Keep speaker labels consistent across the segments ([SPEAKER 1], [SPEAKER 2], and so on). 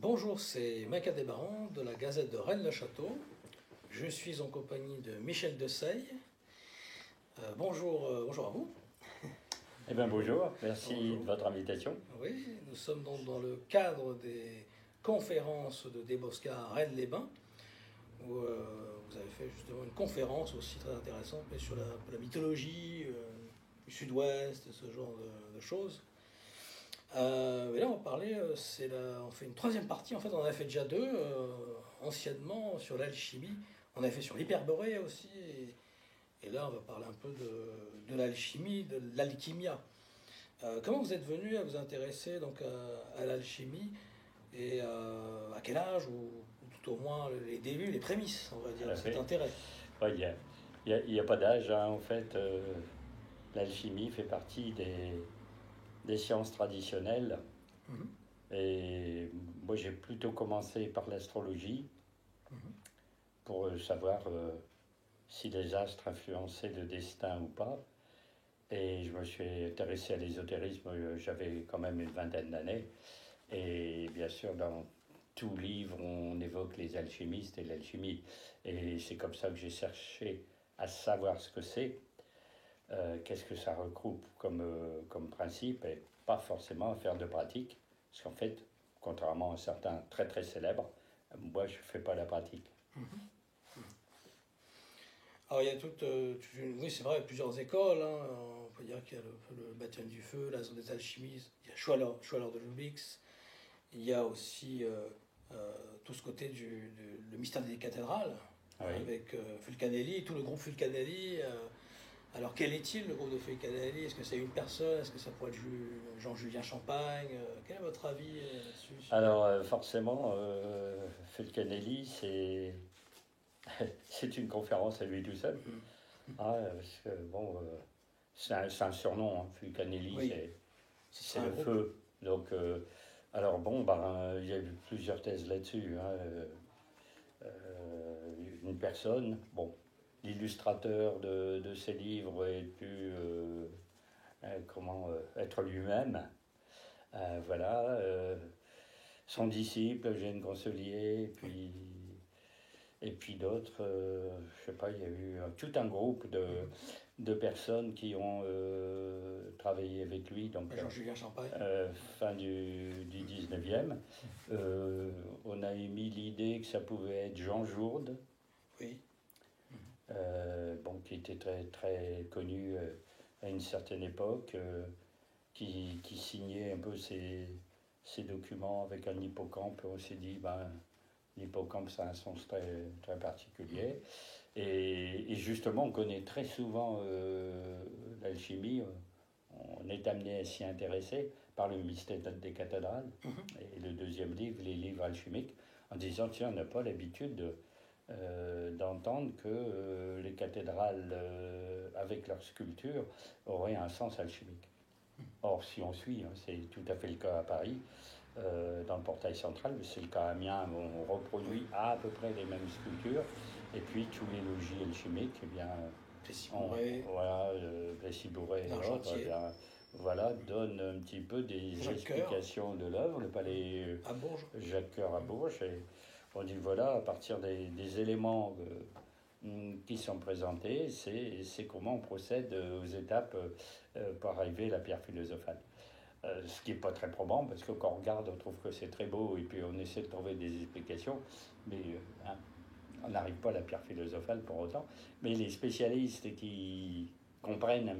[SPEAKER 1] Bonjour, c'est Maca Desbarans de la Gazette de Rennes-le-Château. Je suis en compagnie de Michel Deseille. Bonjour à vous.
[SPEAKER 2] Eh bien bonjour, merci
[SPEAKER 1] Bonjour.
[SPEAKER 2] de votre invitation.
[SPEAKER 1] Oui, nous sommes donc dans le cadre des conférences de Desbosca à Rennes-les-Bains, où vous avez fait justement une conférence aussi très intéressante, mais sur la mythologie du Sud-Ouest, ce genre de choses. Mais là, on va parler, on fait une troisième partie. En fait, on en a fait déjà deux anciennement sur l'alchimie. On avait fait sur l'hyperborée aussi. Et là, on va parler un peu de l'alchimie, de l'alchimia. Comment vous êtes venu à vous intéresser donc à l'alchimie et à quel âge ou tout au moins les débuts, les prémices, on va dire, de cet intérêt?
[SPEAKER 2] Ouais, il y a pas d'âge, hein. En fait, l'alchimie fait partie des sciences traditionnelles.
[SPEAKER 1] Mhm.
[SPEAKER 2] Et moi, j'ai plutôt commencé par l'astrologie
[SPEAKER 1] Mhm.
[SPEAKER 2] pour savoir si les astres influençaient le destin ou pas. Et je me suis intéressé à l'ésotérisme, j'avais quand même une vingtaine d'années. Et bien sûr, dans tout livre, on évoque les alchimistes et l'alchimie. Et c'est comme ça que j'ai cherché à savoir ce que c'est, qu'est-ce que ça regroupe comme principe, et pas forcément à faire de pratique. Parce qu'en fait, contrairement à certains très très célèbres, moi je ne fais pas la pratique.
[SPEAKER 1] Mhm. Alors il y a oui c'est vrai, il y a plusieurs écoles, hein. On peut dire qu'il y a le baptême du feu, la zone des alchimistes, il y a Schwaller de Lubix, il y a aussi tout ce côté le mystère des cathédrales,
[SPEAKER 2] Oui.
[SPEAKER 1] avec Fulcanelli, tout le groupe Fulcanelli. Alors quel est-il le groupe de Fulcanelli? Est-ce que c'est une personne? Est-ce que ça pourrait être Jean-Julien Champagne? Quel est votre avis là-dessus?
[SPEAKER 2] Alors forcément, Fulcanelli, c'est une conférence à lui tout seul.
[SPEAKER 1] Mhm.
[SPEAKER 2] Ah, parce que, bon, c'est un surnom, hein. Fulcanelli,
[SPEAKER 1] Oui,
[SPEAKER 2] c'est
[SPEAKER 1] un
[SPEAKER 2] le
[SPEAKER 1] groupe.
[SPEAKER 2] feu. Donc, alors bon, ben, il y a eu plusieurs thèses là-dessus, hein. Une personne, bon, l'illustrateur de ces livres est pu être lui-même. Voilà. Son disciple, Eugène Consolier, et puis d'autres, je sais pas, il y a eu tout un groupe de personnes qui ont travaillé avec lui, donc
[SPEAKER 1] Jean-Julien Champagne.
[SPEAKER 2] fin du 19e. On a émis l'idée que ça pouvait être Jean Jourde,
[SPEAKER 1] Oui.
[SPEAKER 2] bon, qui était très, très connu à une certaine époque, qui signait un peu ses documents avec un hippocampe. On s'est dit, ben, l'hippocampe, ça a un sens très, très particulier. Et justement, on connaît très souvent l'alchimie. On est amené à s'y intéresser par le mystère des cathédrales.
[SPEAKER 1] Mhm.
[SPEAKER 2] Et le deuxième livre, les livres alchimiques, en disant, tiens, on n'a pas l'habitude d'entendre que les cathédrales, avec leurs sculptures, auraient un sens alchimique. Or, si on suit, hein, c'est tout à fait le cas à Paris, dans le portail central, mais c'est le cas à Amiens, où on reproduit à peu près les mêmes sculptures, et puis tous les logis alchimiques, eh bien, voilà, Plessis-Bourré et autres, eh bien, voilà, donnent un petit peu des explications de l'œuvre. Le palais
[SPEAKER 1] à Bourges.
[SPEAKER 2] Jacques Coeur à Bourges, et on dit voilà, à partir des éléments qui sont présentés, c'est comment on procède aux étapes pour arriver à la pierre philosophale. Ce qui n'est pas très probant, parce que quand on regarde, on trouve que c'est très beau, et puis on essaie de trouver des explications, mais hein, on n'arrive pas à la pierre philosophale pour autant. Mais les spécialistes qui comprennent un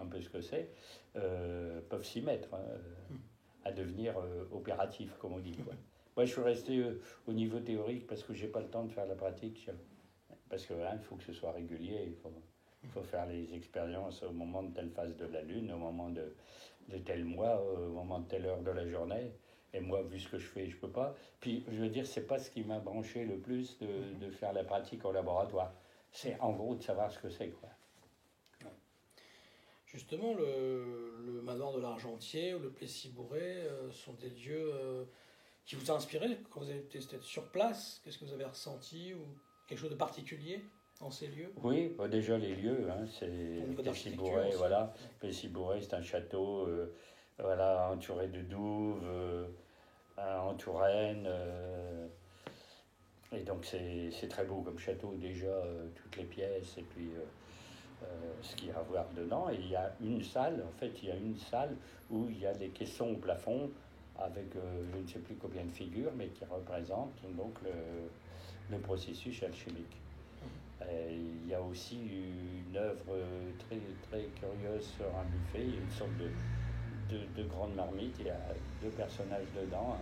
[SPEAKER 2] peu ce que c'est peuvent s'y mettre, hein, à devenir opératif, comme on dit, quoi. Moi, je suis resté au niveau théorique parce que j'ai pas le temps de faire la pratique. Parce qu'il faut que ce soit régulier, il faut faire les expériences au moment de telle phase de la Lune, au moment de tel mois, au moment de telle heure de la journée. Et moi, vu ce que je fais, je peux pas. Puis, je veux dire, c'est pas ce qui m'a branché le plus de faire la pratique au laboratoire. C'est en gros de savoir ce que c'est, quoi.
[SPEAKER 1] Justement, le manoir de l'Argentier ou le Plessis-Bourré sont des lieux qui vous ont inspiré quand vous avez été sur place. Qu'est-ce que vous avez ressenti ou quelque chose de particulier dans ces lieux?
[SPEAKER 2] Oui, bah déjà les lieux, hein, c'est Plessis-Bourré, voilà. Plessis-Bourré, c'est un château, voilà, entouré de douves, Touraine. Et donc c'est très beau comme château déjà, toutes les pièces et puis ce qu'il y a à voir dedans. Et il y a une salle, en fait, il y a une salle où il y a des caissons au plafond avec je ne sais plus combien de figures, mais qui représentent donc le processus alchimique. Et il y a aussi une œuvre très, très curieuse sur un buffet, il y a une sorte de grande marmite, il y a deux personnages dedans,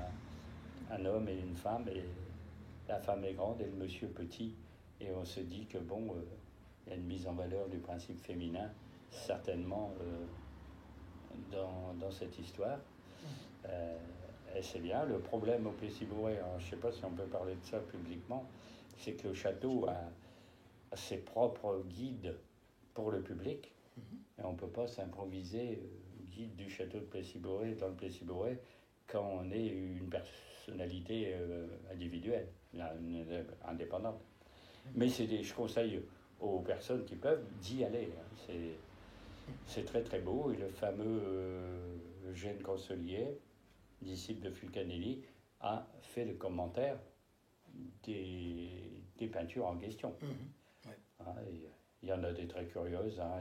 [SPEAKER 2] un homme et une femme, et la femme est grande et le monsieur petit. Et on se dit que bon, il y a une mise en valeur du principe féminin, certainement dans cette histoire. Et c'est bien. Le problème au Plessis-Bourget, je ne sais pas si on peut parler de ça publiquement, c'est que le château a ses propres guides pour le public. Et on ne peut pas s'improviser guide du château de Plessis-Bourget dans le Plessis-Bourget quand on est une personnalité individuelle, indépendante. Mais je conseille aux personnes qui peuvent d'y aller. Hein. C'est très très beau. Et le fameux Eugène Cancelier, disciple de Fulcanelli, a fait le commentaire des peintures en question.
[SPEAKER 1] Ouais.
[SPEAKER 2] Hein, il y en a des très curieuses. Hein.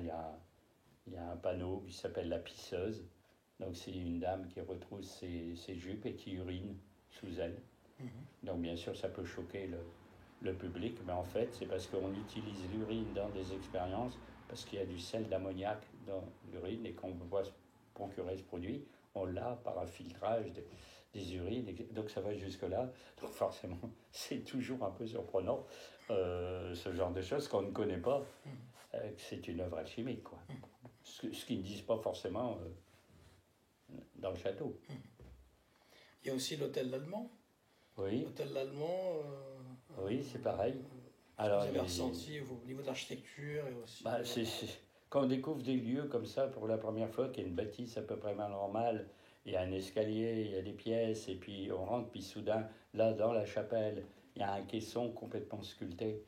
[SPEAKER 2] Il y a un panneau qui s'appelle La Pisseuse. Donc c'est une dame qui retrousse ses jupes et qui urine sous elle. Donc bien sûr ça peut choquer le public, mais en fait c'est parce qu'on utilise l'urine dans des expériences, parce qu'il y a du sel d'ammoniac dans l'urine et qu'on doit procurer ce produit, on l'a par un filtrage des urines, donc ça va jusque-là. Donc forcément c'est toujours un peu surprenant ce genre de choses qu'on ne connaît pas, que c'est une œuvre alchimique, quoi. Ce qu'ils ne disent pas forcément dans le château.
[SPEAKER 1] Il y a aussi l'hôtel L'Allemand.
[SPEAKER 2] Oui.
[SPEAKER 1] L'hôtel L'Allemand.
[SPEAKER 2] Oui, c'est pareil.
[SPEAKER 1] Alors, vous avez ressenti au niveau de l'architecture et aussi.
[SPEAKER 2] Quand on découvre des lieux comme ça pour la première fois, qu'il y a une bâtisse à peu près normale, il y a un escalier, il y a des pièces, et puis on rentre, puis soudain, là, dans la chapelle, il y a un caisson complètement sculpté,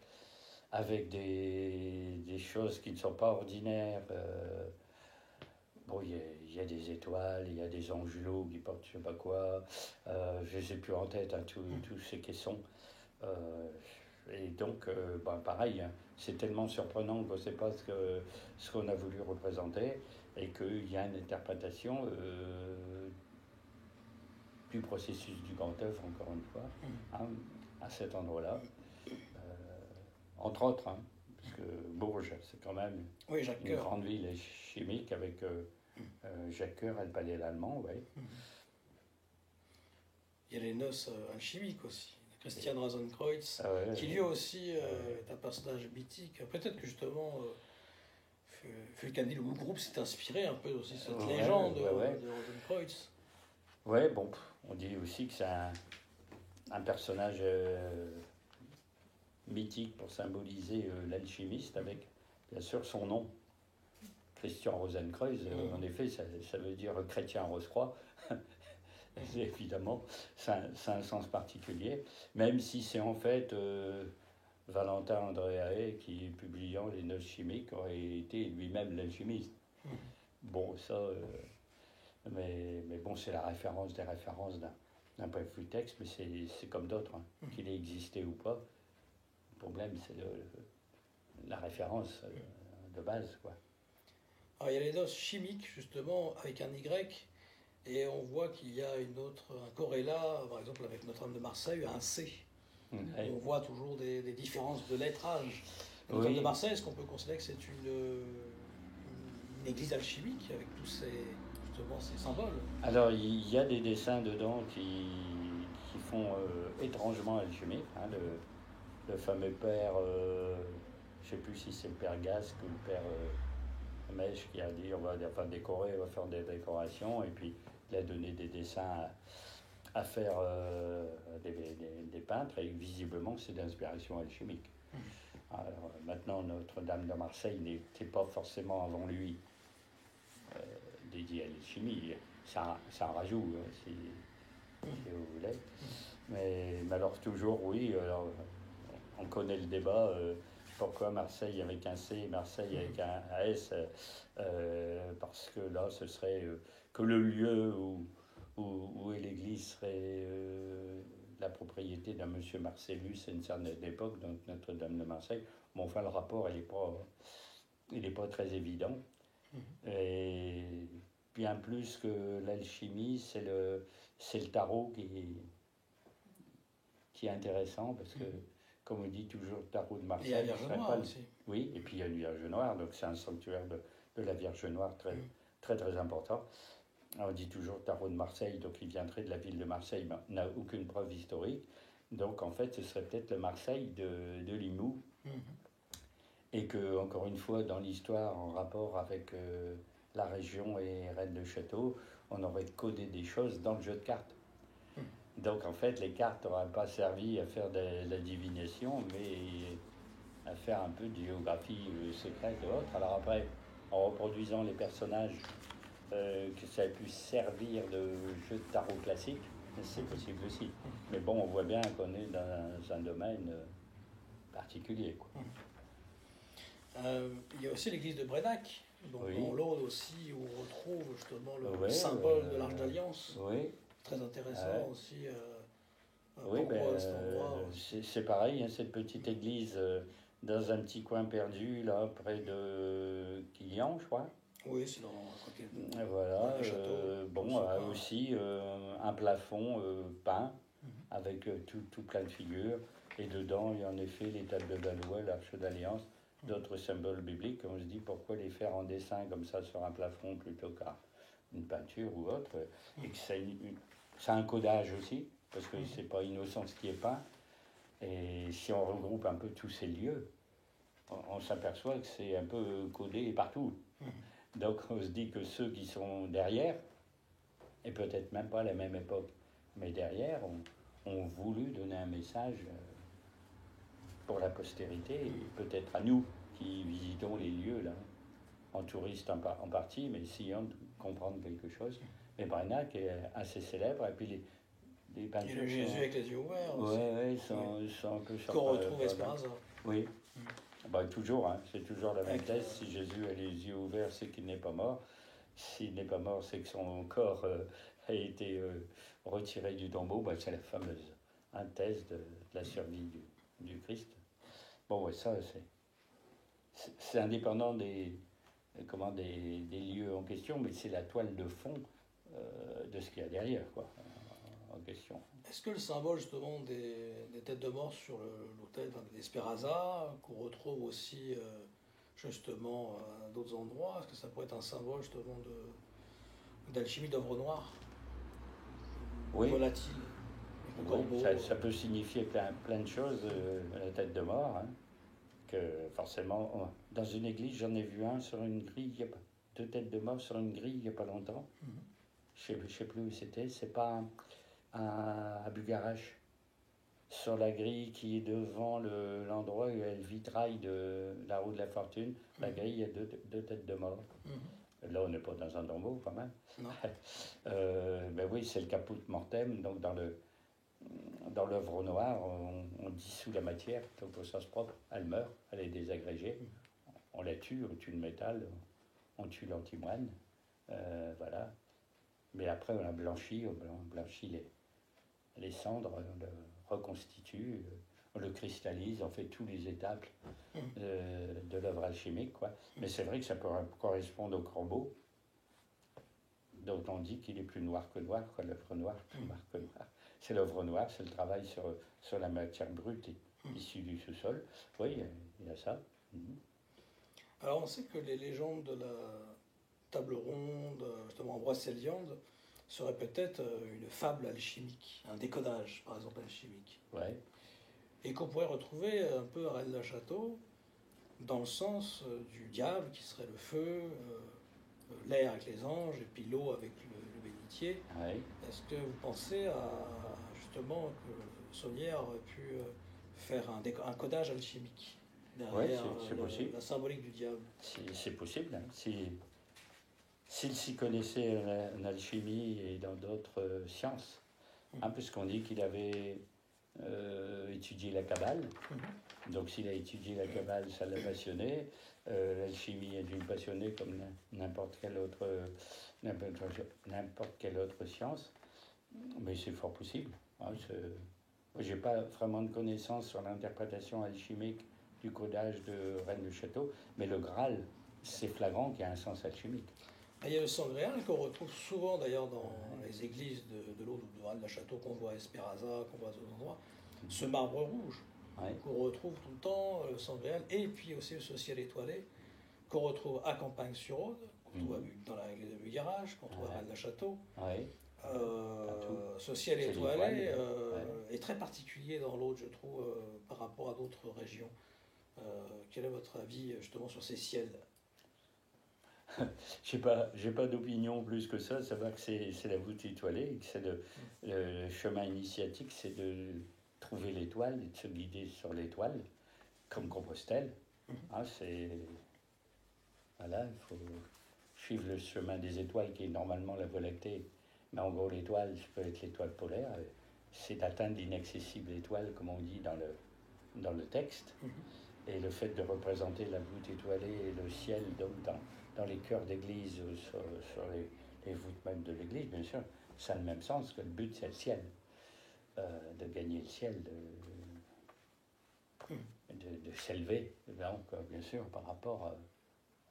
[SPEAKER 2] avec des choses qui ne sont pas ordinaires. Bon, il y a des étoiles, il y a des angelots qui portent je ne sais pas quoi, je ne sais plus en tête, hein, tous ces caissons. Et donc, pareil, hein, c'est tellement surprenant qu'on ne sait pas ce qu'on a voulu représenter et qu'il y a une interprétation du processus du grand œuvre, encore une fois, hein, à cet endroit-là. Entre autres, hein, parce que Bourges, c'est quand même une grande ville chimique avec Jacques Coeur et le Palais L'Allemand, oui.
[SPEAKER 1] Il y a les noces alchimiques aussi. Christian Rosenkreuz, qui lui aussi est un personnage mythique. Peut-être que justement, Fulcanelli ou le groupe s'est inspiré un peu aussi de cette légende de Rosenkreuz.
[SPEAKER 2] Oui, bon, on dit aussi que c'est un personnage mythique pour symboliser l'alchimiste, avec bien sûr son nom, Christian Rosenkreuz. En effet, ça veut dire chrétien rose-croix. Évidemment, ça a un sens particulier, même si c'est en fait Valentin Andréae qui, publiant les noces chimiques, aurait été lui-même l'alchimiste. Bon, ça, mais bon, c'est la référence des références d'un point de vue texte, mais c'est comme d'autres, hein, qu'il ait existé ou pas. Le problème, c'est la référence de base, quoi.
[SPEAKER 1] Alors, il y a les noces chimiques, justement, avec un Y. Et on voit qu'il y a un corrélat, par exemple avec Notre-Dame de Marseille, un C. On voit toujours des différences de lettrage. Notre-Dame de Marseille, est-ce qu'on peut considérer que c'est une église alchimique avec tous ces symboles?
[SPEAKER 2] Alors, il y a des dessins dedans qui font étrangement alchimique. Hein, le fameux père, je ne sais plus si c'est le père Gasque ou le père Mèche qui a dit on va décorer, on va faire des décorations, et puis il a donné des dessins à faire des peintres, et visiblement c'est d'inspiration alchimique. Alors, maintenant, Notre-Dame de Marseille n'était pas forcément avant lui dédié à l'alchimie. Ça en rajoute, si vous voulez. Mais alors toujours, oui, alors, on connaît le débat. Pourquoi Marseille avec un C et Marseille avec un S, parce que là, ce serait que le lieu où est l'église serait la propriété d'un monsieur Marcellus à une certaine époque, donc Notre-Dame de Marseille. Bon, enfin, le rapport, il est pas très évident. Et bien plus que l'alchimie, c'est le tarot qui est intéressant, parce que, comme on dit toujours, le tarot de Marseille...
[SPEAKER 1] Et il y a la Vierge Noire aussi.
[SPEAKER 2] Oui, et puis il y a une Vierge Noire, donc c'est un sanctuaire de la Vierge Noire très important. On dit toujours tarot de Marseille, donc il viendrait de la ville de Marseille, mais on n'a aucune preuve historique. Donc en fait, ce serait peut-être le Marseille de Limoux. Et que, encore une fois, dans l'histoire, en rapport avec la région et Rennes le Château, on aurait codé des choses dans le jeu de cartes. Donc en fait, les cartes n'auraient pas servi à faire de la divination, mais à faire un peu de géographie secrète et autres. Alors après, en reproduisant les personnages, que ça ait pu servir de jeu de tarot classique, c'est possible aussi. Mais bon, on voit bien qu'on est dans un domaine particulier, quoi.
[SPEAKER 1] Il y a aussi l'église de Brénac, donc
[SPEAKER 2] Oui.
[SPEAKER 1] dans l'Aude aussi, où on retrouve justement le symbole de l'Arche d'Alliance.
[SPEAKER 2] Oui.
[SPEAKER 1] Très intéressant aussi.
[SPEAKER 2] Oui,
[SPEAKER 1] cet endroit
[SPEAKER 2] c'est pareil, hein, cette petite église dans un petit coin perdu, là, près de Quillan, je crois.
[SPEAKER 1] Oui, c'est dans à côté de
[SPEAKER 2] voilà,
[SPEAKER 1] le château.
[SPEAKER 2] bon, aussi un plafond peint avec tout plein de figures. Et dedans, il y a en effet l'étape de Valois, l'Arche d'Alliance, d'autres symboles bibliques. On se dit pourquoi les faire en dessin comme ça sur un plafond plutôt qu'une peinture ou autre. Et que c'est un codage aussi, parce que c'est pas innocent ce qui est peint. Et si on regroupe un peu tous ces lieux, on s'aperçoit que c'est un peu codé partout. Donc on se dit que ceux qui sont derrière, et peut-être même pas à la même époque, mais derrière, ont voulu donner un message pour la postérité, et peut-être à nous qui visitons les lieux, là, en touristes en partie, mais essayant de comprendre quelque chose. Mais Brénac est assez célèbre, et puis les peintures...
[SPEAKER 1] Et le Jésus avec les yeux ouverts aussi.
[SPEAKER 2] Oui, ils sont un peu...
[SPEAKER 1] Qu'on retrouve à Esperanza.
[SPEAKER 2] Oui. Toujours, hein, c'est toujours la même thèse. Si Jésus a les yeux ouverts, c'est qu'il n'est pas mort. S'il n'est pas mort, c'est que son corps a été retiré du tombeau. C'est la fameuse thèse de la survie du Christ. Bon, ça, c'est indépendant des lieux en question, mais c'est la toile de fond de ce qu'il y a derrière, quoi, en question.
[SPEAKER 1] Est-ce que le symbole justement des têtes de mort sur l'autel d'Esperanza, qu'on retrouve aussi justement à d'autres endroits, est-ce que ça pourrait être un symbole justement d'alchimie d'œuvre noire?
[SPEAKER 2] Oui.
[SPEAKER 1] Volatile.
[SPEAKER 2] Oui, ça peut signifier plein de choses, la tête de mort. Hein, que forcément, dans une église, j'en ai vu un sur une grille, deux têtes de mort sur une grille il n'y a pas longtemps. Je ne sais plus où c'était, c'est pas à Bugarach, sur la grille qui est devant l'endroit où il y a le vitrail de la roue de la fortune. La grille, il y a deux têtes de mort. Là, on n'est pas dans un tombeau quand même.
[SPEAKER 1] Non.
[SPEAKER 2] Mais oui, c'est le caput mortem, donc dans l'œuvre noire, on dissout la matière, donc au sens propre, elle meurt, elle est désagrégée. On la tue, on tue le métal, on tue l'antimoine, voilà. Mais après, on blanchit les cendres, on le reconstitue, on le cristallise, on fait toutes les étapes de l'œuvre alchimique, quoi. Mais c'est vrai que ça peut correspondre au corbeau, dont on dit qu'il est plus noir que noir, quoi, l'œuvre noire, plus noir que noir. C'est l'œuvre noire, c'est le travail sur la matière brute issue du sous-sol. Oui, il y a ça.
[SPEAKER 1] Alors on sait que les légendes de la table ronde, justement Ambroise Céliande, serait peut-être une fable alchimique, un décodage par exemple alchimique.
[SPEAKER 2] Ouais.
[SPEAKER 1] Et qu'on pourrait retrouver un peu à Rennes-le-Château dans le sens du diable qui serait le feu, l'air avec les anges et puis l'eau avec le bénitier.
[SPEAKER 2] Ouais.
[SPEAKER 1] Est-ce que vous pensez justement que Saunière aurait pu faire un codage alchimique derrière la symbolique du diable?
[SPEAKER 2] C'est possible. Hein. S'il s'y connaissait en alchimie et dans d'autres sciences, puisqu'on dit qu'il avait étudié la Kabbale. Donc s'il a étudié la Kabbale, ça l'a passionné. L'alchimie a dû le passionner comme n'importe quelle autre science. Mais c'est fort possible. Hein, Je n'ai pas vraiment de connaissances sur l'interprétation alchimique du codage de Rennes le Château, mais le Graal, c'est flagrant qu'il y a un sens alchimique.
[SPEAKER 1] Il y a le sangréal qu'on retrouve souvent d'ailleurs dans les églises de l'autre ou de Rennes le Château, qu'on voit à Espéraza, qu'on voit à d'autres endroits. Ce marbre rouge qu'on retrouve tout le temps, le sangréal, et puis aussi ce ciel étoilé qu'on retrouve à Campagne-sur-Aude, qu'on trouve dans l'église de Bugarage, qu'on trouve à Rennes le Château. Ce ciel étoilé est très particulier dans l'autre, je trouve, par rapport à d'autres régions. Quel est votre avis justement sur ces ciels?
[SPEAKER 2] J'ai pas d'opinion plus que ça. Ça va que c'est la voûte étoilée, et que c'est le chemin initiatique, c'est de trouver l'étoile et de se guider sur l'étoile, comme Compostelle. Voilà, il faut suivre le chemin des étoiles qui est normalement la Voie lactée. Mais en gros, l'étoile, ça peut être l'étoile polaire. C'est d'atteindre l'inaccessible étoile, comme on dit dans le texte. Et le fait de représenter la voûte étoilée et le ciel, donc dans les chœurs d'église, sur les voûtes même de l'église, bien sûr, ça a le même sens que le but, c'est le ciel. De gagner le ciel, de s'élever, donc, bien sûr, par rapport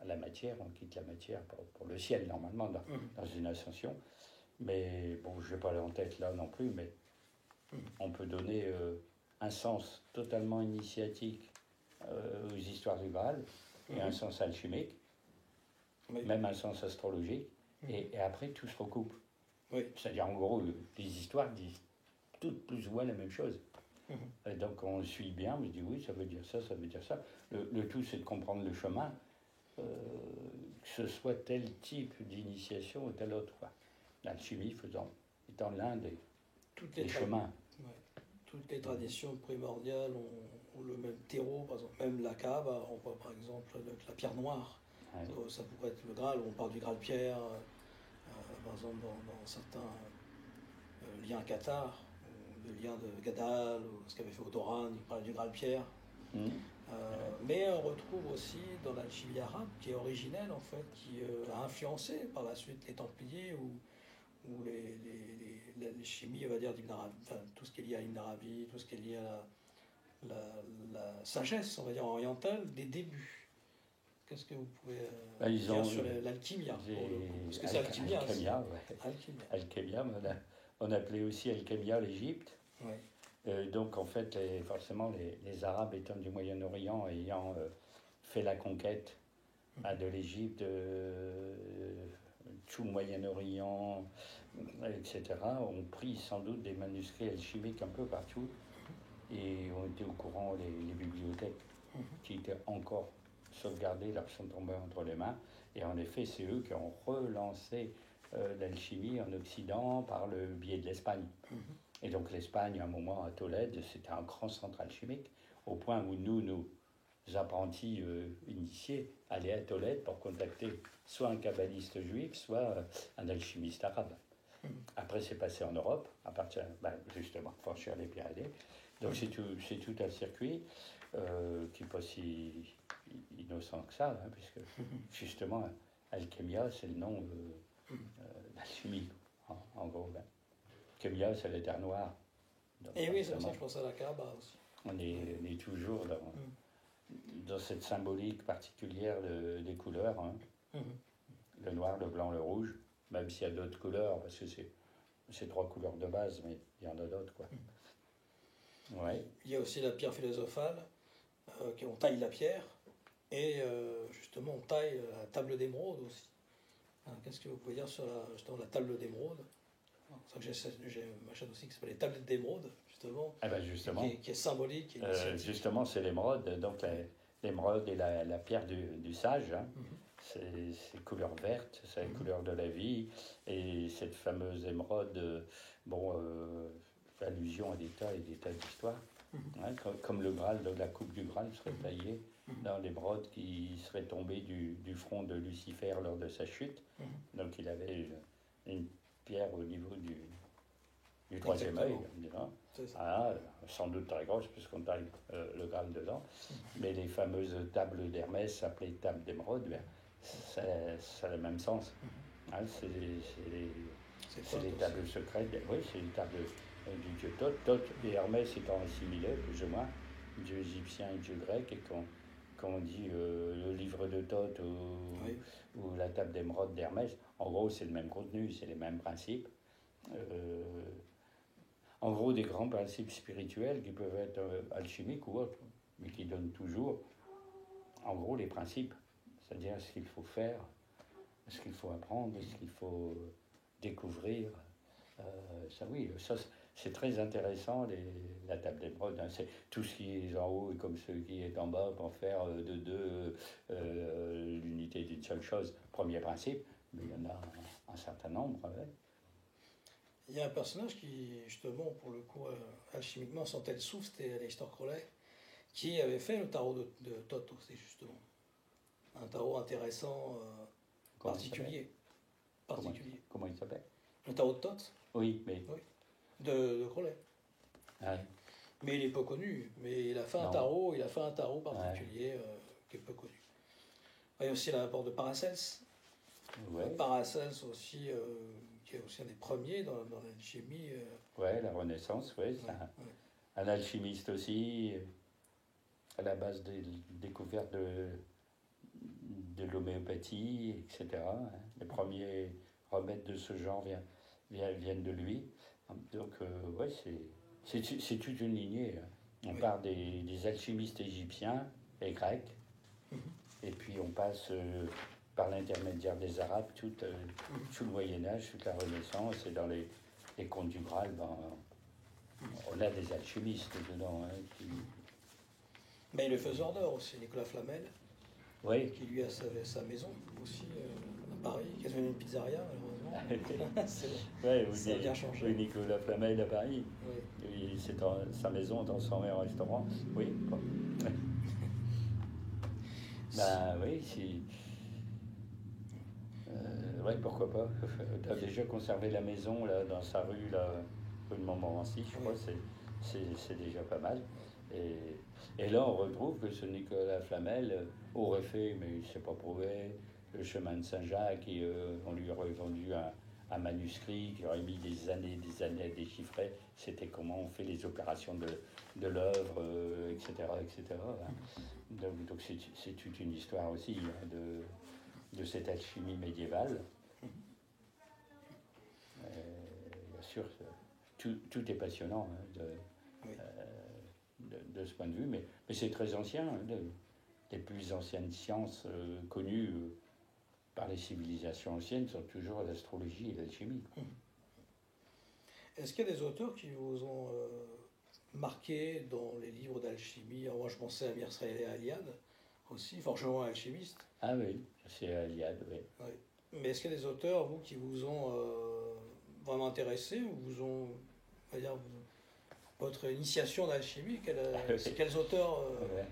[SPEAKER 2] à la matière. On quitte la matière pour le ciel, normalement, dans une ascension. Mais bon, je n'ai pas en tête là non plus, mais on peut donner un sens totalement initiatique aux histoires du Graal, et un sens alchimique, même un sens astrologique, et après tout se recoupe. C'est-à-dire, en gros, les histoires disent toutes plus ou moins la même chose. Et donc on suit bien, on se dit oui, ça veut dire ça, ça veut dire ça. Le tout, c'est de comprendre le chemin, que ce soit tel type d'initiation ou tel autre. L'alchimie étant l'un des chemins.
[SPEAKER 1] Toutes les traditions primordiales ont le même terreau, par exemple, même la cave, on voit par exemple la pierre noire. Ça pourrait être le Graal, on parle du Graal pierre, par exemple dans certains liens cathares, le lien de Gadal, ou ce qu'avait fait Odoran, il parlait du Graal pierre. Mais on retrouve aussi dans l'alchimie arabe, qui est originelle en fait, qui a influencé par la suite les Templiers ou les chimies, on va dire, d'Ibn Arabi, enfin, tout ce qui est lié à Ibn Arabi, tout ce qui est lié à la sagesse, on va dire, orientale des débuts. Qu'est-ce que vous pouvez dire sur l'alchimia, pour le coup? Parce que c'est alchimia.
[SPEAKER 2] Alchimia, on appelait aussi alchimia l'Égypte. Donc en fait, forcément, les Arabes étant du Moyen-Orient, ayant fait la conquête de l'Égypte, tout le Moyen-Orient, etc., ont pris sans doute des manuscrits alchimiques un peu partout et ont été au courant les bibliothèques qui étaient encore sauvegardées, leur sont tombées entre les mains. Et en effet, c'est eux qui ont relancé l'alchimie en Occident par le biais de l'Espagne. Et donc l'Espagne, à un moment, à Tolède, c'était un grand centre alchimique, au point où nos apprentis initiés allaient à Tolède pour contacter soit un kabbaliste juif, soit un alchimiste arabe. Après, c'est passé en Europe, à partir, justement, franchir les Pyrénées. Donc c'est tout un circuit qui n'est pas si innocent que ça, puisque justement, alchimia, c'est le nom d'alchimie, en gros. Alchimia, c'est les terres noires.
[SPEAKER 1] Et oui, c'est pour ça que je pense à la Kaaba aussi.
[SPEAKER 2] On est toujours dans cette symbolique particulière des couleurs. Le noir, le blanc, le rouge, même s'il y a d'autres couleurs, parce que c'est 3 couleurs de base, mais il y en a d'autres, quoi.
[SPEAKER 1] Il y a aussi la pierre philosophale, on taille la pierre, et justement on taille la table d'émeraude aussi. Qu'est-ce que vous pouvez dire sur justement la table d'émeraude? C'est ça que j'ai ma chaîne aussi qui s'appelle les tablettes d'émeraude, justement, qui est symbolique.
[SPEAKER 2] Justement, c'est l'émeraude, donc l'émeraude est la pierre du sage. C'est couleur verte, c'est la couleur de la vie, et cette fameuse émeraude, allusion à des tas et des tas d'histoires, comme le Graal, la coupe du Graal serait taillée dans l'émeraude qui serait tombée du front de Lucifer lors de sa chute. Donc il avait une pierre au niveau du troisième œil, sans doute très grosse puisqu'on taille le Graal dedans, mais les fameuses tables d'Hermès appelées tables d'émeraude, ça a le même sens. C'est les tables secrètes, oui, c'est les tables du dieu Thoth. Thoth et Hermès étant assimilés, plus ou moins, dieu égyptien et dieu grec, et quand on dit le livre de Thoth ou la table d'émeraude d'Hermès, en gros, c'est le même contenu, c'est les mêmes principes. En gros, des grands principes spirituels qui peuvent être alchimiques ou autres, mais qui donnent toujours, en gros, les principes. C'est-à-dire ce qu'il faut faire, ce qu'il faut apprendre, ce qu'il faut découvrir. Ça, oui, ça, c'est très intéressant, la table d'émeraude. Hein. C'est tout ce qui est en haut et comme ce qui est en bas pour faire de deux l'unité d'une seule chose. Premier principe, mais il y en a un certain nombre. Ouais.
[SPEAKER 1] Il y a un personnage qui, justement, pour le coup, alchimiquement, sentait le souffle, c'était Aleister Crowley, qui avait fait le tarot de Thoth aussi, justement. Un tarot intéressant, particulier.
[SPEAKER 2] Comment il s'appelle?
[SPEAKER 1] Le tarot de Thoth.
[SPEAKER 2] Oui, mais...
[SPEAKER 1] Oui. De Crowley.
[SPEAKER 2] Ouais.
[SPEAKER 1] Mais il est peu connu. Mais il a fait un tarot particulier qui est peu connu. Il y a aussi l'apport de Paracels. Ouais. Paracels aussi, qui est aussi un des premiers dans l'alchimie.
[SPEAKER 2] Ouais, la Renaissance, oui. Un alchimiste aussi, à la base des découvertes de l'homéopathie, etc. Les premiers remèdes de ce genre viennent de lui. Donc, ouais, c'est toute une lignée. On part des alchimistes égyptiens et grecs, et puis on passe par l'intermédiaire des Arabes, tout le Moyen-Âge, toute la Renaissance, et dans les contes du Graal, on a des alchimistes dedans.
[SPEAKER 1] Mais le faiseur d'or aussi, Nicolas Flamel, qui lui a sa maison aussi à Paris, qui a devenu une pizzeria, malheureusement. Ça a bien changé.
[SPEAKER 2] Oui, Nicolas Flamel à Paris. Oui. Sa maison transformée en restaurant. Oui. Oui, si. Ouais, pourquoi pas. Tu as déjà conservé la maison là, dans sa rue, là, rue de Montmorency, je crois, c'est déjà pas mal. Et là, on retrouve que ce Nicolas Flamel aurait fait, mais il ne s'est pas prouvé, le chemin de Saint-Jacques, et on lui aurait vendu un manuscrit qui aurait mis des années à déchiffrer. C'était comment on fait les opérations de l'œuvre, etc. etc. Donc c'est toute une histoire aussi de cette alchimie médiévale. Bien sûr, tout est passionnant de ce point de vue, mais c'est très ancien. Les plus anciennes sciences connues par les civilisations anciennes sont toujours l'astrologie et l'alchimie.
[SPEAKER 1] Est-ce qu'il y a des auteurs qui vous ont marqué dans les livres d'alchimie? Moi, je pensais à Mircea Eliade aussi, forcément alchimiste.
[SPEAKER 2] Ah oui, c'est Eliade, oui.
[SPEAKER 1] Mais est-ce qu'il y a des auteurs, vous, qui vous ont vraiment intéressé, ou vous ont, on va dire, votre initiation d'alchimie, quels auteurs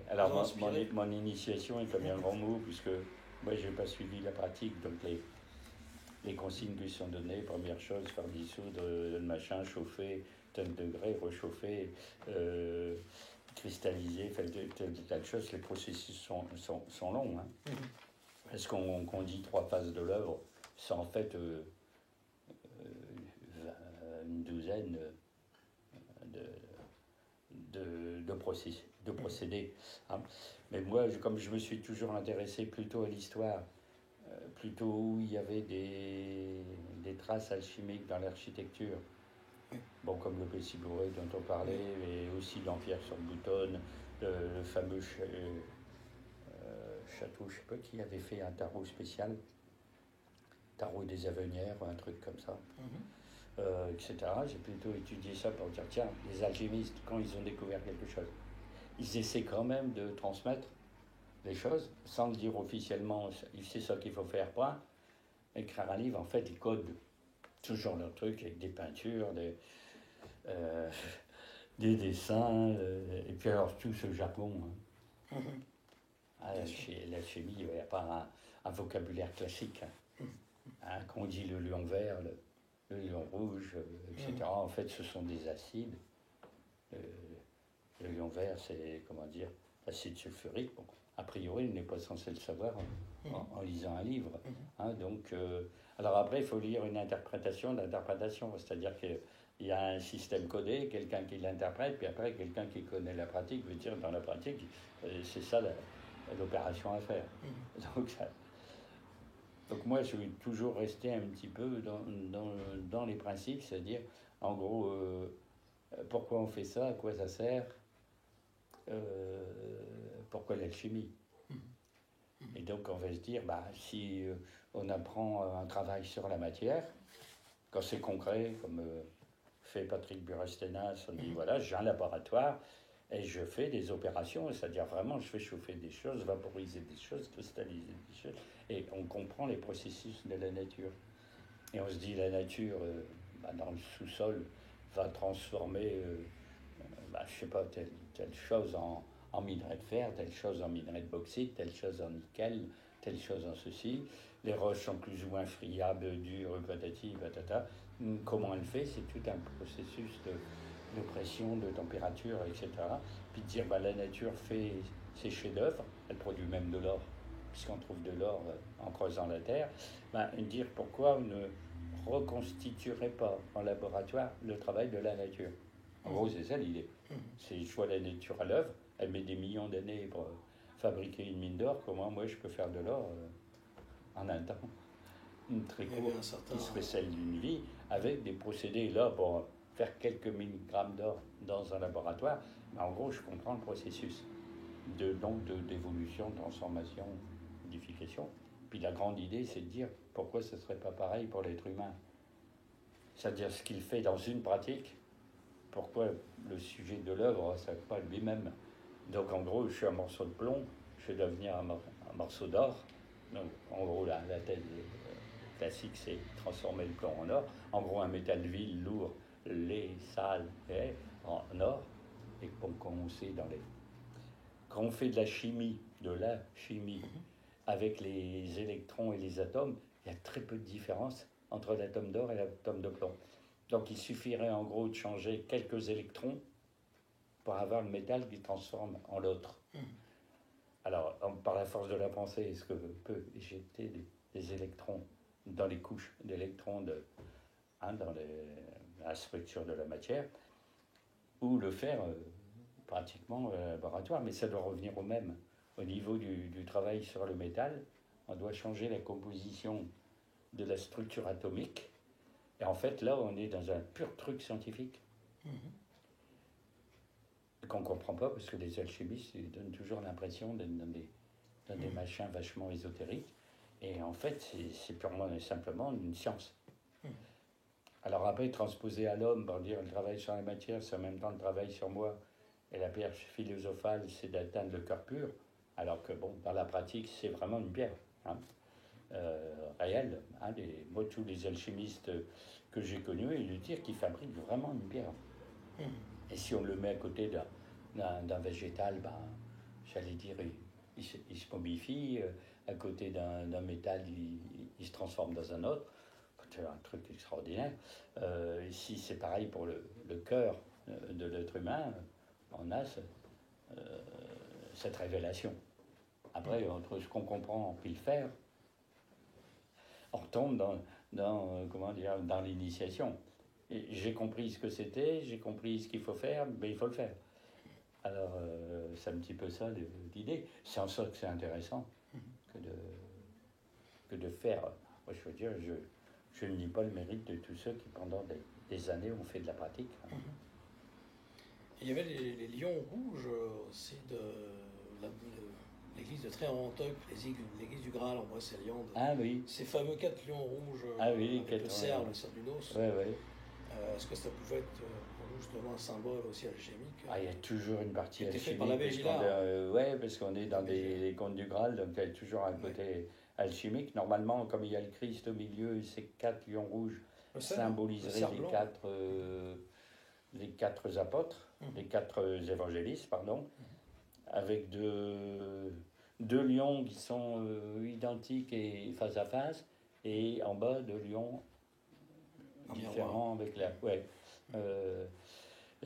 [SPEAKER 2] Alors, mon initiation est comme un grand mot, puisque moi, je n'ai pas suivi la pratique, donc les consignes qui sont données, première chose, faire dissoudre le machin, chauffer, tel degré, rechauffer, cristalliser, faire telle chose, les processus sont longs. Hein. Est-ce qu'on dit 3 phases de l'œuvre? C'est en fait une douzaine de procédés. Hein. Mais moi, comme je me suis toujours intéressé plutôt à l'histoire, plutôt où il y avait des traces alchimiques dans l'architecture, bon, comme le Plessis Bourré dont on parlait, et aussi l'Empire sur Boutonne, le fameux château, je ne sais pas qui avait fait un tarot spécial, tarot des Avenières, un truc comme ça. Etc. J'ai plutôt étudié ça pour dire, tiens, les alchimistes, quand ils ont découvert quelque chose, ils essaient quand même de transmettre les choses, sans le dire officiellement, c'est ça qu'il faut faire, point. Écrire un livre, en fait, ils codent toujours leur truc avec des peintures, des dessins, et puis alors tout ce jargon. Hein. L'alchimie, il n'y a pas un vocabulaire classique. Hein, quand on dit le lion vert, le lion rouge, etc. En fait, ce sont des acides. Le lion vert, c'est, comment dire, l'acide sulfurique. Bon, a priori, il n'est pas censé le savoir en lisant un livre. Hein, donc, alors après, il faut lire une interprétation d'interprétation. C'est-à-dire que il y a un système codé, quelqu'un qui l'interprète, puis après quelqu'un qui connaît la pratique veut dire dans la pratique, c'est ça l'opération à faire. Donc moi, je vais toujours rester un petit peu dans les principes, c'est-à-dire, en gros, pourquoi on fait ça, à quoi ça sert, pourquoi l'alchimie. Et donc on va se dire, si on apprend un travail sur la matière, quand c'est concret, comme fait Patrick Burestenas, on dit, voilà, j'ai un laboratoire, et je fais des opérations, c'est-à-dire vraiment, je fais chauffer des choses, vaporiser des choses, cristalliser des choses, et on comprend les processus de la nature. Et on se dit, la nature, dans le sous-sol, va transformer, je sais pas, telle chose en minerai de fer, telle chose en minerai de bauxite, telle chose en nickel, telle chose en ceci. Les roches sont plus ou moins friables, dures, patati, patata. Comment elle fait? C'est tout un processus de pression, de température, etc. Puis de dire, la nature fait ses chefs-d'œuvre, elle produit même de l'or, puisqu'on trouve de l'or en creusant la terre. Dire pourquoi on ne reconstituerait pas en laboratoire le travail de la nature. En gros, c'est ça l'idée. C'est je vois la nature à l'œuvre, elle met des millions d'années pour fabriquer une mine d'or, comment moi je peux faire de l'or en un temps très court, qui serait celle d'une vie, avec des procédés là pour faire quelques milligrammes d'or dans un laboratoire. Mais en gros, je comprends le processus d'évolution, de transformation, modification. Puis la grande idée, c'est de dire pourquoi ce ne serait pas pareil pour l'être humain. C'est-à-dire ce qu'il fait dans une pratique, pourquoi le sujet de l'œuvre ne serait pas lui-même. Donc en gros, je suis un morceau de plomb, je vais devenir un morceau d'or. Donc en gros, la thèse classique, c'est transformer le plomb en or. En gros, un métal vil, lourd, laid, sale, en or. Et qu'on sait quand on fait de la chimie, avec les électrons et les atomes, il y a très peu de différence entre l'atome d'or et l'atome de plomb. Donc il suffirait en gros de changer quelques électrons pour avoir le métal qui transforme en l'autre. Alors, par la force de la pensée, est-ce que peut éjecter des électrons dans les couches d'électrons dans la structure de la matière, ou le faire pratiquement au laboratoire, mais ça doit revenir au même. Au niveau du travail sur le métal, on doit changer la composition de la structure atomique. Et en fait, là, on est dans un pur truc scientifique. Qu'on ne comprend pas, parce que les alchimistes ils donnent toujours l'impression d'être dans des machins vachement ésotériques. Et en fait, c'est purement et simplement une science. Alors après, transposer à l'homme, pour dire le travail sur la matière, c'est en même temps le travail sur moi. Et la pierre philosophale, c'est d'atteindre le cœur pur. Alors que, dans la pratique, c'est vraiment une pierre. Réelle. Moi, tous les alchimistes que j'ai connus, ils disent qu'ils fabriquent vraiment une pierre. Et si on le met à côté d'un végétal, j'allais dire, il se momifie. À côté d'un métal, il se transforme dans un autre. C'est un truc extraordinaire. Ici, c'est pareil pour le cœur de l'être humain. On a cette révélation. Après, entre ce qu'on comprend puis le faire, on retombe dans l'initiation. Et j'ai compris ce que c'était, j'ai compris ce qu'il faut faire, mais il faut le faire. Alors, c'est un petit peu ça l'idée. C'est en ça que c'est intéressant que de faire. Moi, je veux dire, je ne nie pas le mérite de tous ceux qui, pendant des années, ont fait de la pratique.
[SPEAKER 1] Il y avait les lions rouges aussi de l'église de Tréhanteuil, l'église du Graal en Brocéliande.
[SPEAKER 2] Ah oui.
[SPEAKER 1] Ces fameux 4 lions rouges, le cerf du Nos.
[SPEAKER 2] Oui, oui.
[SPEAKER 1] Est-ce que ça pouvait être justement un symbole aussi alchimique?
[SPEAKER 2] Il y a toujours une partie alchimique.
[SPEAKER 1] Fait par l'abbé Gillard.
[SPEAKER 2] Oui, parce qu'on est dans les contes du Graal, donc il y a toujours un côté alchimique. Normalement, comme il y a le Christ au milieu, ces 4 lions rouges symboliseraient les 4 apôtres, les 4 évangélistes, avec deux lions qui sont identiques et face à face, et en bas 2 lions différents avec la...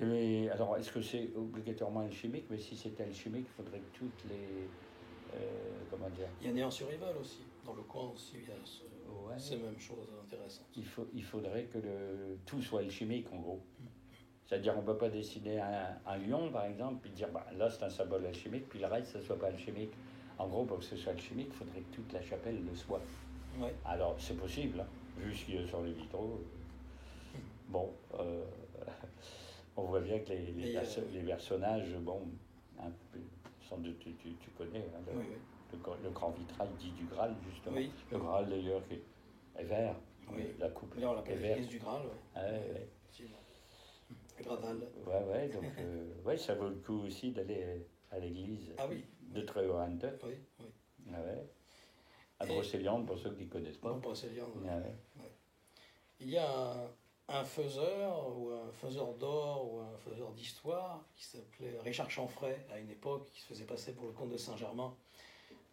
[SPEAKER 2] Mais alors, est-ce que c'est obligatoirement alchimique? Mais si c'était alchimique, il faudrait que toutes les... comment dire?
[SPEAKER 1] Il y a Néant-sur-Rival aussi, dans le coin aussi. Il y a
[SPEAKER 2] Ouais.
[SPEAKER 1] C'est la même chose intéressante.
[SPEAKER 2] Il faudrait que tout soit alchimique, en gros. C'est-à-dire, on ne peut pas dessiner un lion, par exemple, puis dire, bah, là, c'est un symbole alchimique, puis le reste, ça ne soit pas alchimique. En gros, pour que ce soit alchimique, il faudrait que toute la chapelle le soit.
[SPEAKER 1] Ouais.
[SPEAKER 2] Alors, c'est possible, hein, juste sur les vitraux. Bon, on voit bien que les personnages, bon, un peu, sans doute tu connais, hein,
[SPEAKER 1] Oui.
[SPEAKER 2] le grand vitrail dit du Graal, justement.
[SPEAKER 1] Oui.
[SPEAKER 2] Le Graal, d'ailleurs, qui est vert.
[SPEAKER 1] Oui.
[SPEAKER 2] La coupe
[SPEAKER 1] Là, on l'appelle
[SPEAKER 2] verte.
[SPEAKER 1] l'église du Graal. Ouais.
[SPEAKER 2] Ouais.
[SPEAKER 1] Le Graal.
[SPEAKER 2] Ouais, donc ouais, ça vaut le coup aussi d'aller à l'église de Treuhand.
[SPEAKER 1] Oui.
[SPEAKER 2] Ouais. À Brocéliande, pour ceux qui ne connaissent pas.
[SPEAKER 1] Brocéliande.
[SPEAKER 2] Ouais.
[SPEAKER 1] Il y a un faiseur, ou un faiseur d'or, ou un faiseur d'histoire, qui s'appelait Richard Chanfray, à une époque, qui se faisait passer pour le comte de Saint-Germain.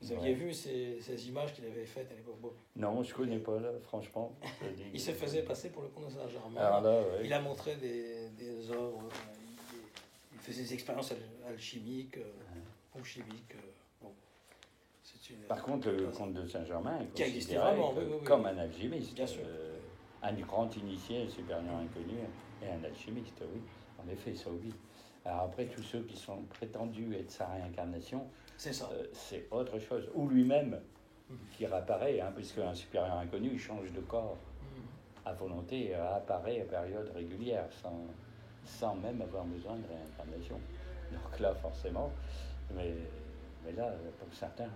[SPEAKER 1] Vous aviez vu ces images qu'il avait faites à l'époque?
[SPEAKER 2] Non, je ne connais pas, là, franchement.
[SPEAKER 1] Il se faisait passer pour le comte de Saint-Germain.
[SPEAKER 2] Alors là, ouais.
[SPEAKER 1] Il a montré des œuvres, il faisait des expériences alchimiques, ou chimiques. Bon.
[SPEAKER 2] Par contre, le comte de Saint-Germain est
[SPEAKER 1] qui existait
[SPEAKER 2] considéré
[SPEAKER 1] vraiment,
[SPEAKER 2] comme un alchimiste.
[SPEAKER 1] Bien sûr.
[SPEAKER 2] Un grand initié, un supérieur inconnu, et un alchimiste, oui. En effet, ça oui. Alors après, tous ceux qui sont prétendus être sa réincarnation,
[SPEAKER 1] c'est ça.
[SPEAKER 2] C'est autre chose. Ou lui-même, qui réapparaît, hein, puisque un supérieur inconnu, il change de corps à volonté et réapparaît à période régulière, sans même avoir besoin de réincarnation. Donc là, forcément, mais là, pour certains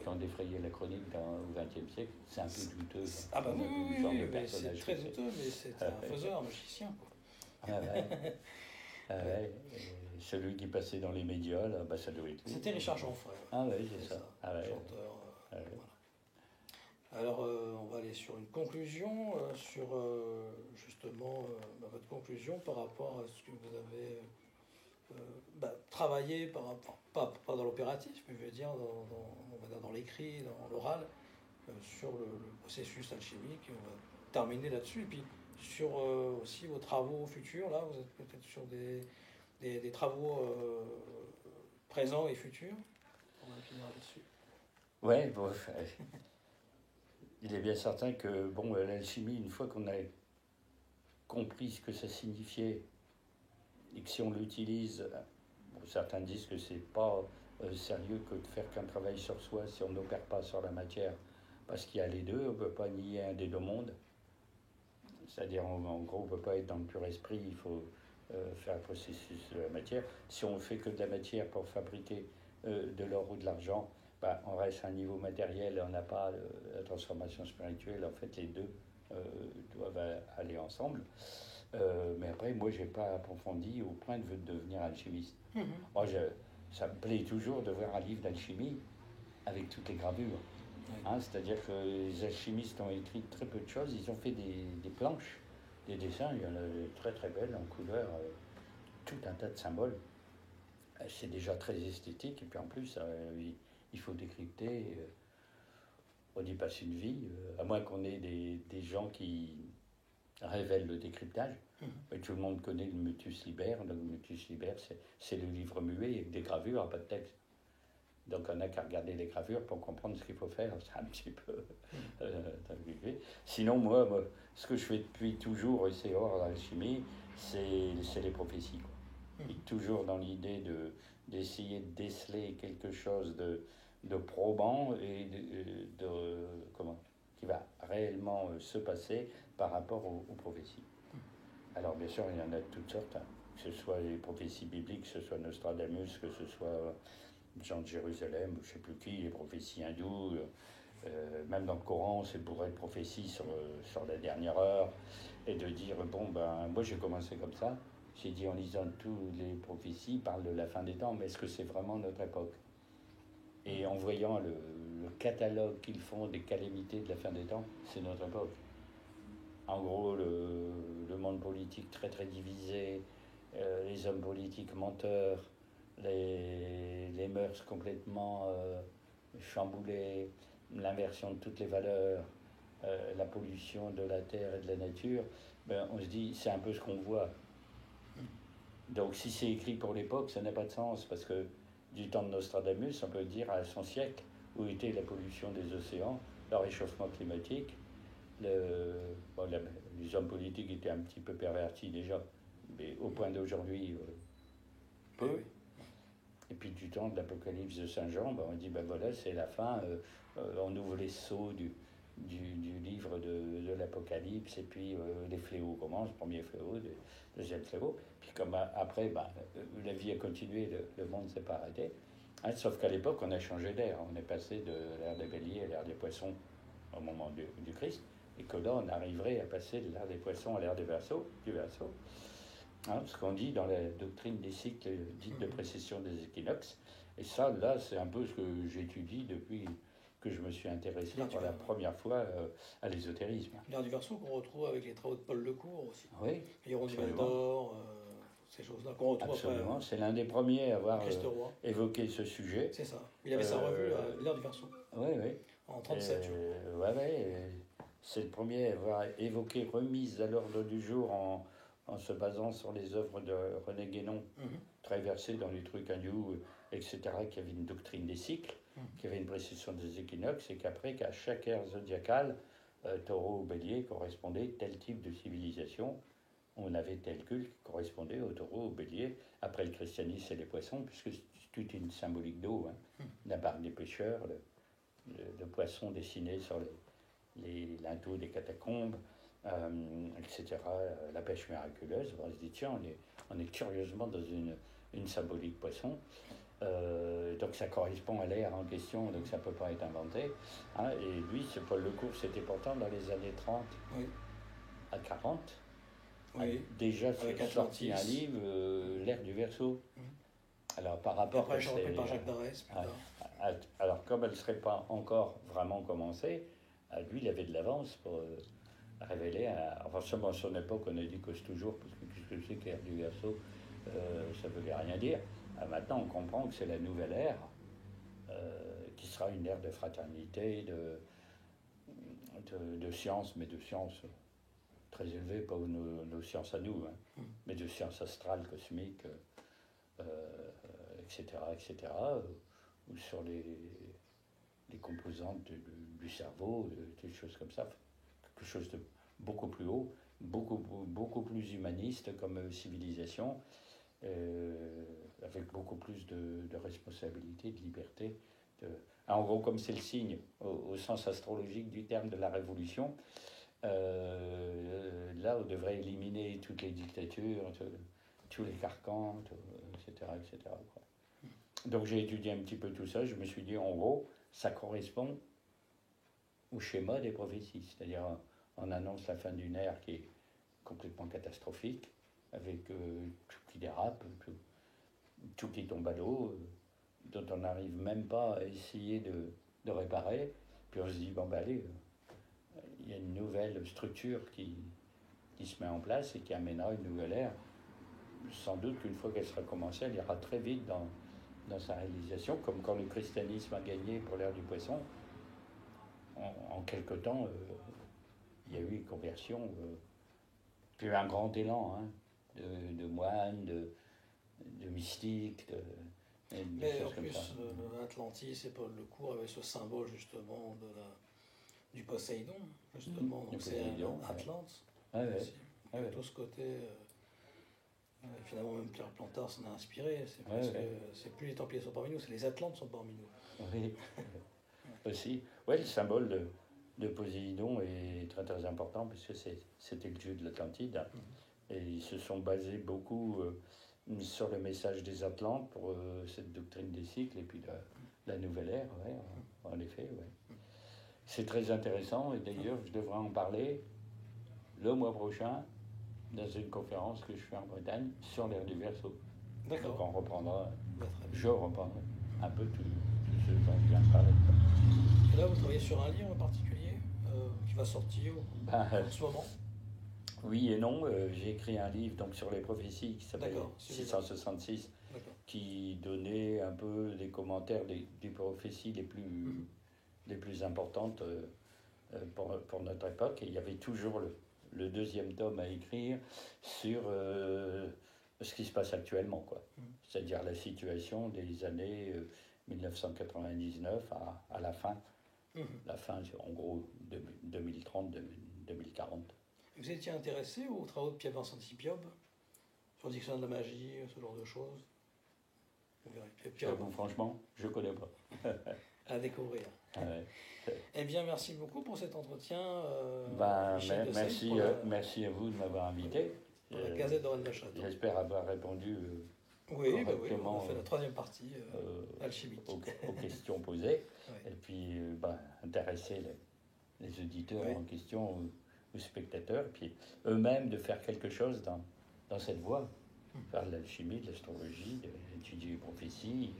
[SPEAKER 2] qui ont défrayé la chronique au XXe siècle, c'est un peu douteux.
[SPEAKER 1] Ah bah oui,
[SPEAKER 2] genre de
[SPEAKER 1] mais
[SPEAKER 2] personnage
[SPEAKER 1] c'est très douteux, mais c'est un faiseur, un magicien. Quoi.
[SPEAKER 2] Ouais. Celui qui passait dans les médias, là, bah, ça doit être lui.
[SPEAKER 1] C'était Richard Chanfray.
[SPEAKER 2] Ah oui, c'est ça.
[SPEAKER 1] Chanteur. Voilà. Alors, on va aller sur une conclusion, sur justement votre conclusion par rapport à ce que vous avez travaillé, par rapport, pas dans l'opératif, mais je veux dire dans l'écrit, dans l'oral, sur le processus alchimique. Et on va terminer là-dessus. Et puis sur aussi vos travaux futurs, là, vous êtes peut-être sur des travaux présents et futurs. On va finir là-dessus.
[SPEAKER 2] Ouais, bon, il est bien certain que l'alchimie, une fois qu'on a compris ce que ça signifiait, et que si on l'utilise, certains disent que c'est pas sérieux que de faire qu'un travail sur soi si on n'opère pas sur la matière, parce qu'il y a les deux, on ne peut pas nier un des deux mondes. C'est-à-dire, en gros, on ne peut pas être dans le pur esprit, il faut faire un processus de la matière. Si on ne fait que de la matière pour fabriquer de l'or ou de l'argent, on reste à un niveau matériel et on n'a pas la transformation spirituelle. En fait, les deux doivent aller ensemble. Mais après, moi, je n'ai pas approfondi au point de devenir alchimiste. Moi, ça me plaît toujours de voir un livre d'alchimie avec toutes les gravures. Hein, c'est-à-dire que les alchimistes ont écrit très peu de choses. Ils ont fait des planches, des dessins. Il y en a très très belles en couleur, tout un tas de symboles. C'est déjà très esthétique. Et puis en plus, il faut décrypter. On y passe une vie, à moins qu'on ait des gens qui révèlent le décryptage. Et tout le monde connaît le Mutus Liber. Le Mutus Liber, c'est le livre muet avec des gravures, pas de texte. Donc on n'a qu'à regarder les gravures pour comprendre ce qu'il faut faire. C'est un petit peu sinon, moi, ce que je fais depuis toujours, et c'est hors l'alchimie, c'est les prophéties. Quoi. Et toujours dans l'idée d'essayer de déceler quelque chose de probant et qui va réellement se passer par rapport aux prophéties. Alors bien sûr, il y en a de toutes sortes, hein. Que ce soit les prophéties bibliques, que ce soit Nostradamus, que ce soit Jean de Jérusalem, je ne sais plus qui, les prophéties hindoues, même dans le Coran, c'est bourré de prophéties sur la dernière heure, et de dire, moi j'ai commencé comme ça, j'ai dit en lisant toutes les prophéties, ils parlent de la fin des temps, mais est-ce que c'est vraiment notre époque? Et en voyant le catalogue qu'ils font des calamités de la fin des temps, c'est notre époque. En gros, le monde politique très très divisé, les hommes politiques menteurs, les mœurs complètement chamboulées, l'inversion de toutes les valeurs, la pollution de la terre et de la nature, on se dit c'est un peu ce qu'on voit. Donc si c'est écrit pour l'époque, ça n'a pas de sens, parce que du temps de Nostradamus, on peut dire à son siècle, où était la pollution des océans, le réchauffement climatique, les hommes politiques étaient un petit peu pervertis déjà, mais au point d'aujourd'hui, peu.
[SPEAKER 1] Oui.
[SPEAKER 2] Et puis du temps de l'Apocalypse de Saint Jean, on dit voilà, c'est la fin, on ouvre les sceaux du livre de l'Apocalypse, et puis les fléaux commencent, premier fléau, deuxième fléau. Puis comme après, la vie a continué, le monde ne s'est pas arrêté. Hein, sauf qu'à l'époque, on a changé d'ère. On est passé de l'ère des béliers à l'ère des poissons au moment du Christ, et que là, on arriverait à passer de l'ère des poissons à l'ère du Verseau. Hein, ce qu'on dit dans la doctrine des cycles dite de précession des équinoxes. Et ça, là, c'est un peu ce que j'étudie depuis que je me suis intéressé pour la première fois à l'ésotérisme.
[SPEAKER 1] L'ère du Verseau qu'on retrouve avec les travaux de Paul Lecourt aussi.
[SPEAKER 2] Oui.
[SPEAKER 1] L'Iron du Val d'Or, ces choses-là qu'on retrouve
[SPEAKER 2] absolument.
[SPEAKER 1] Après.
[SPEAKER 2] C'est l'un des premiers à avoir évoqué ce sujet.
[SPEAKER 1] C'est ça. Il avait sa revue, l'ère du Verseau.
[SPEAKER 2] Oui, oui.
[SPEAKER 1] En 37.
[SPEAKER 2] Oui, c'est le premier à avoir évoqué remise à l'ordre du jour en se basant sur les œuvres de René Guénon, très versé dans les trucs hindous, etc., qui avait une doctrine des cycles, qui avait une précision des équinoxes, et qu'à chaque ère zodiacale, taureau ou bélier correspondait tel type de civilisation. On avait tel culte qui correspondait au taureau, au bélier. Après le christianisme et les poissons, puisque c'est toute une symbolique d'eau, la barque des pêcheurs, le poisson dessiné sur les linteaux des catacombes, etc., la pêche miraculeuse. On se dit, tiens, on est curieusement dans une symbolique poisson. Donc ça correspond à l'ère en question, donc ça ne peut pas être inventé. Hein, et lui, ce Paul Lecourt, c'était pourtant dans les années 30 à 40, a déjà sorti un livre, L'ère du Verseau. Alors par rapport...
[SPEAKER 1] Après, je repris par Jacques Darès.
[SPEAKER 2] Alors comme elle ne serait pas encore vraiment commencée, lui, il avait de l'avance pour révéler... Enfin, seulement à son époque, on a dit cause toujours, parce que qu'est-ce que c'est qu'ère du Verseau, ça ne voulait rien dire. Maintenant, on comprend que c'est la nouvelle ère, qui sera une ère de fraternité, de sciences, mais de sciences très élevées, pas nos sciences à nous, mais de sciences astrales, cosmiques, etc., ou sur les composantes du cerveau, des choses comme ça, quelque chose de beaucoup plus haut, beaucoup plus humaniste comme civilisation, avec beaucoup plus de responsabilité, de liberté. En gros, comme c'est le signe, au sens astrologique du terme de la Révolution, là, on devrait éliminer toutes les dictatures, tous les carcans, etc. quoi. Donc j'ai étudié un petit peu tout ça, je me suis dit, en gros, ça correspond au schéma des prophéties, c'est-à-dire on annonce la fin d'une ère qui est complètement catastrophique, avec tout qui dérape, tout qui tombe à l'eau, dont on n'arrive même pas à essayer de réparer. Puis on se dit, bon ben allez, il y a une nouvelle structure qui se met en place et qui amènera une nouvelle ère. Sans doute qu'une fois qu'elle sera commencée, elle ira très vite dans sa réalisation, comme quand le christianisme a gagné pour l'ère du poisson. En quelque temps, il y a eu une conversion, puis un grand élan, de moines, de mystiques,
[SPEAKER 1] mais en plus, Atlantis et Paul Lecourt avaient ce symbole justement du Poséidon, justement. Donc c'est Atlante. Tout ce côté. Finalement, même Pierre Plantard s'en a inspiré. C'est parce que c'est plus les Templiers sont parmi nous, c'est les Atlantes sont parmi nous.
[SPEAKER 2] Oui, aussi. Oui, le symbole de Poséidon est très très important parce que c'était le dieu de l'Atlantide. Et ils se sont basés beaucoup sur le message des Atlantes pour cette doctrine des cycles et puis la nouvelle ère, en effet. C'est très intéressant et d'ailleurs je devrais en parler le mois prochain dans une conférence que je fais en Bretagne sur l'ère du Verseau.
[SPEAKER 1] D'accord.
[SPEAKER 2] Donc on reprendra, je reprendrai un peu tout ce dont je viens de parler.
[SPEAKER 1] Et là, vous travaillez sur un livre en particulier qui va sortir en ce moment?
[SPEAKER 2] Oui et non. J'ai écrit un livre donc, sur les prophéties qui s'appelle 666, qui donnait un peu des commentaires des prophéties les plus importantes pour notre époque. Et il y avait toujours le deuxième tome à écrire sur ce qui se passe actuellement, quoi. C'est-à-dire la situation des années 1999 à la fin. La fin, en gros, 2030, 2040.
[SPEAKER 1] Vous étiez intéressé aux travaux de Pierre-Vincent Sipiob sur le dictionnaire de la magie, ce genre de choses?
[SPEAKER 2] Franchement, je ne connais pas.
[SPEAKER 1] À découvrir.
[SPEAKER 2] Ouais.
[SPEAKER 1] Eh bien, merci beaucoup pour cet entretien.
[SPEAKER 2] Merci à vous de m'avoir invité.
[SPEAKER 1] Pour la Gazette de Rennes-le-Château.
[SPEAKER 2] J'espère avoir répondu
[SPEAKER 1] oui, on a fait la troisième partie alchimique.
[SPEAKER 2] Aux questions posées.
[SPEAKER 1] Oui.
[SPEAKER 2] Et puis intéresser les auditeurs en question, aux spectateurs, et puis eux-mêmes de faire quelque chose dans cette voie. Faire de l'alchimie, de l'astrologie, étudier les prophéties,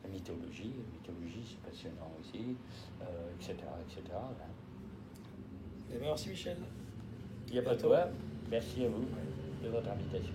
[SPEAKER 2] la mythologie. La mythologie, c'est passionnant aussi, etc.
[SPEAKER 1] Et merci Michel.
[SPEAKER 2] Il n'y a pas de quoi. Merci à vous de votre invitation.